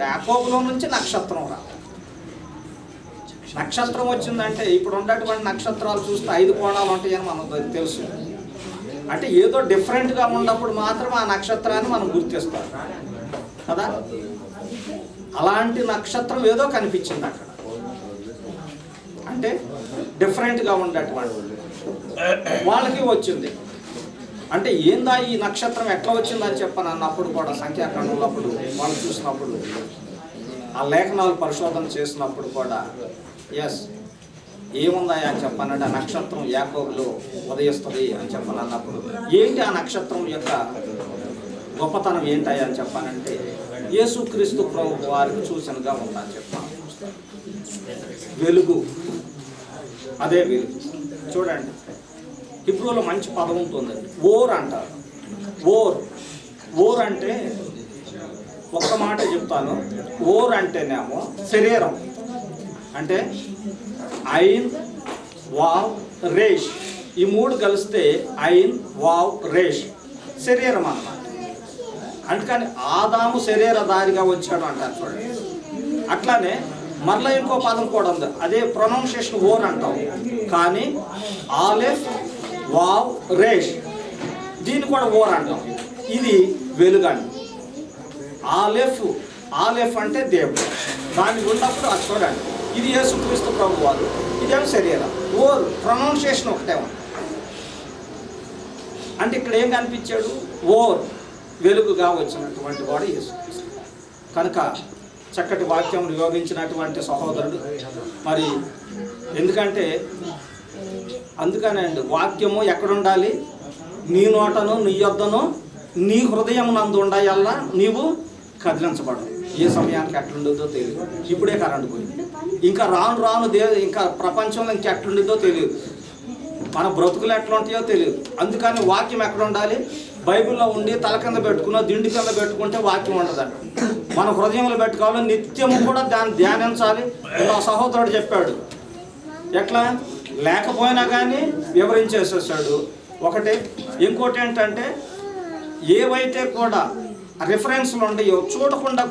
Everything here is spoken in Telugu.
యాకోబులో నుంచి నక్షత్రం రా. నక్షత్రం వచ్చిందంటే ఇప్పుడు ఉన్నటువంటి నక్షత్రాలు చూస్తే 5 కోణాలు ఉంటాయని మనకు తెలుసు. అంటే ఏదో డిఫరెంట్గా ఉన్నప్పుడు మాత్రం ఆ నక్షత్రాన్ని మనం గుర్తిస్తాం కదా. అలాంటి నక్షత్రం ఏదో కనిపించింది అక్కడ, అంటే డిఫరెంట్గా ఉన్నటువంటి వాళ్ళకి వచ్చింది. అంటే ఏందా ఈ నక్షత్రం ఎట్లా వచ్చిందని చెప్పని అన్నప్పుడు కూడా సంఖ్యాకాండంలో అప్పుడు వాళ్ళు చూసినప్పుడు ఆ లేఖనాలు పరిశోధన చేసినప్పుడు కూడా ఎస్ ఏముందా అని చెప్పానంటే ఆ నక్షత్రం యాకోబులో ఉదయిస్తుంది అని చెప్పని అన్నప్పుడు ఏంటి ఆ నక్షత్రం యొక్క గొప్పతనం ఏంటి అని చెప్పానంటే యేసుక్రీస్తు ప్రభు వారికి సూచనగా ఉందని చెప్పాను. వెలుగు, అదే వెలుగు. చూడండి హిబ్రూలో మంచి పదం ఉంటుంది, ఓర్ అంటారు. ఓర్ అంటే ఒక్క మాట చెప్తాను. ఓర్ అంటేనేమో శరీరం, అంటే ఐన్ వావ్ రేష్, ఈ 3 కలిస్తే ఐన్ వావ్ రేష్ శరీరం అన్నమాట. అందుకని ఆదాము శరీరధారిగా వచ్చాడు అంటారు చూడండి. అట్లానే మరలా ఇంకో పదం కూడా ఉంది, అదే ప్రొనౌన్సియేషన్ ఓర్ అంటాం, కానీ ఆలెఫ్ వావ్ రేష్ దీన్ని కూడా ఓర్ అంటాం. ఇది వెలుగండి. ఆలెఫ్ అంటే దేవుడు, దాన్ని ఉన్నప్పుడు అది చూడండి. ఇది యేసుక్రీస్తు ప్రభు వారు, ఇదేమో శరీరం. ఓర్ ప్రొనౌన్సియేషన్ ఒకటే ఉంది. అంటే ఇక్కడ ఏం కనిపించాడు? ఓర్ వెలుగుగా వచ్చినటువంటి వాడు యేసుక్రీస్తు. కనుక చక్కటి వాక్యం వివరించినటువంటి సహోదరుడు. మరి ఎందుకంటే అందుకనండి వాక్యము ఎక్కడుండాలి? నీ నోటను నీ యొద్దను నీ హృదయం నందు ఉండాయల్లా నీవు కదిలించబడవు. ఏ సమయానికి ఎట్లుండదో తెలియదు. ఇప్పుడే కరెంట్ పోయింది, ఇంకా రాను ఇంకా ప్రపంచంలో ఇంకెట్లుండిద్దో తెలియదు, మన బ్రతుకులు ఎట్లా ఉంటాయో తెలియదు. అందుకని వాక్యం ఎక్కడ ఉండాలి? బైబిల్లో ఉండి తల కింద పెట్టుకున్నా దిండి కింద పెట్టుకుంటే వాక్యం ఉండదండి. మన హృదయంలో పెట్టుకోవాలి, నిత్యము కూడా దాన్ని ధ్యానించాలి. ఇలా సహోదరుడు చెప్పాడు, ఎట్లా లేకపోయినా కానీ వివరించేసేసాడు ఒకటి. ఇంకోటి ఏంటంటే ఏవైతే కూడా రిఫరెన్స్లు ఉండయో చూడకుండా